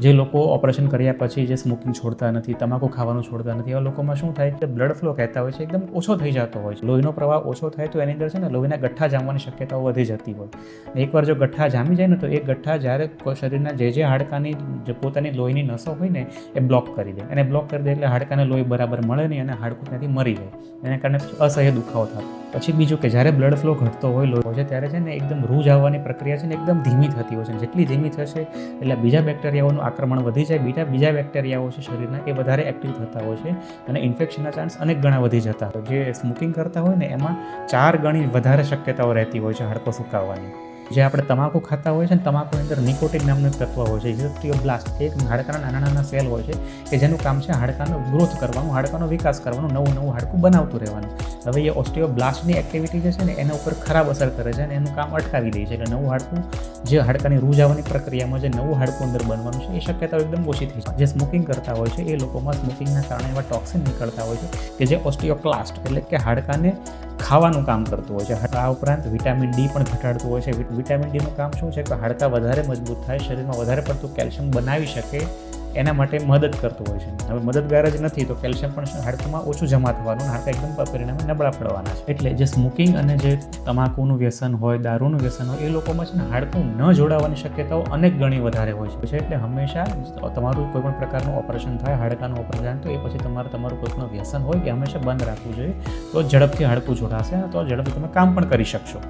જે લોકો ઓપરેશન કર્યા પછી જે સ્મોકિંગ છોડતા નથી, તમાકુ ખાવાનું છોડતા નથી, એવા લોકોમાં શું થાય કે બ્લડ ફ્લો કહેતા હોય છે એકદમ ઓછો થઈ જતો હોય છે. લોહીનો પ્રવાહ ઓછો થાય તો એની અંદર છે ને લોહીના ગઠ્ઠા જામવાની શક્યતાઓ વધી જતી હોય. એકવાર જો ગઠ્ઠા જામી જાય ને તો એ ગઠ્ઠા જ્યારે શરીરના જે હાડકાની જે પોતાની લોહીની નસો હોય ને એ બ્લોક કરી દે, અને બ્લોક કરી દે એટલે હાડકાને લોહી બરાબર મળે નહીં અને હાડકું ત્યાંથી મરી જાય. એના કારણે અસહ્ય દુખાવો થાય. પછી બીજું કે જ્યારે બ્લડ ફ્લો ઘટતો હોય લોહી છે ત્યારે છે ને એકદમ રૂજ આવવાની પ્રક્રિયા છે ને એકદમ ધીમી થતી હોય છે. જેટલી ધીમી થશે એટલે બીજા બેક્ટેરિયાઓનું આક્રમણ વધી જાય, બીજા બેક્ટેરિયાઓ છે શરીરના એ વધારે એક્ટિવ થતા હોય છે અને ઇન્ફેક્શનના ચાન્સ અનેક ગણા વધી જતા હોય. જે સ્મોકિંગ કરતા હોય ને એમાં 4 ગણી વધારે શક્યતાઓ રહેતી હોય છે હાડકો સુકાવવાની. જે આપણે તમાકુ ખાતા હોય છે ને તમાકુની અંદર નિકોટિન નામનું એક તત્વ હોય છે, ઓસ્ટિયોબ્લાસ્ટ, એક હાડકાના નાના સેલ હોય છે કે જેનું કામ છે હાડકાનો ગ્રોથ કરવાનું, હાડકાનો વિકાસ કરવાનું, નવું હાડકું બનાવતું રહેવાનું. હવે એ ઓસ્ટિયોબ્લાસ્ટની એક્ટિવિટી જે છે ને એના ઉપર ખરાબ અસર કરે છે અને એનું કામ અટકાવી દે છે. એટલે નવું હાડકું, જે હાડકાની રૂજ આવવાની પ્રક્રિયામાં જે નવું હાડકું અંદર બનવાનું છે એ શક્યતાઓ એકદમ ઓછી થઈ છે. જે સ્મોકિંગ કરતા હોય છે એ લોકોમાં સ્મોકિંગના કારણે એવા ટોક્સિન નીકળતા હોય છે કે જે ઓસ્ટિયોક્લાસ્ટ એટલે કે હાડકાને ખાવાનું કામ કરતું હોય છે. આ ઉપરાંત વિટામિન ડી પણ ઘટાડતું હોય છે. વિટામિન ડીનું કામ શું છે કે હાડકાં વધારે મજબૂત થાય, શરીરમાં વધારે પડતું કેલ્શિયમ બનાવી શકે એના માટે મદદ કરતું હોય છે. હવે મદદગાર જ નથી તો કેલ્શિયમ પણ હાડકામાં ઓછું જમા થવાનું, હાડકાં એકદમ પરિણામે નબળા પડવાના છે. એટલે જે સ્મોકિંગ અને જે તમાકુનું વ્યસન હોય, દારૂનું વ્યસન હોય એ લોકોમાં છે ને હાડકું ન જોડાવાની શક્યતાઓ અનેક ગણી વધારે હોય છે. એટલે હંમેશા તમારું કોઈ પણ પ્રકારનું ઓપરેશન થાય, હાડકાનું ઓપરેશન, તો એ પછી તમારું કોઈ પણ વ્યસન હોય એ હંમેશા બંધ રાખવું જોઈએ. તો ઝડપથી હાડકું જોડાશે અને તો ઝડપથી તમે કામ પણ કરી શકશો.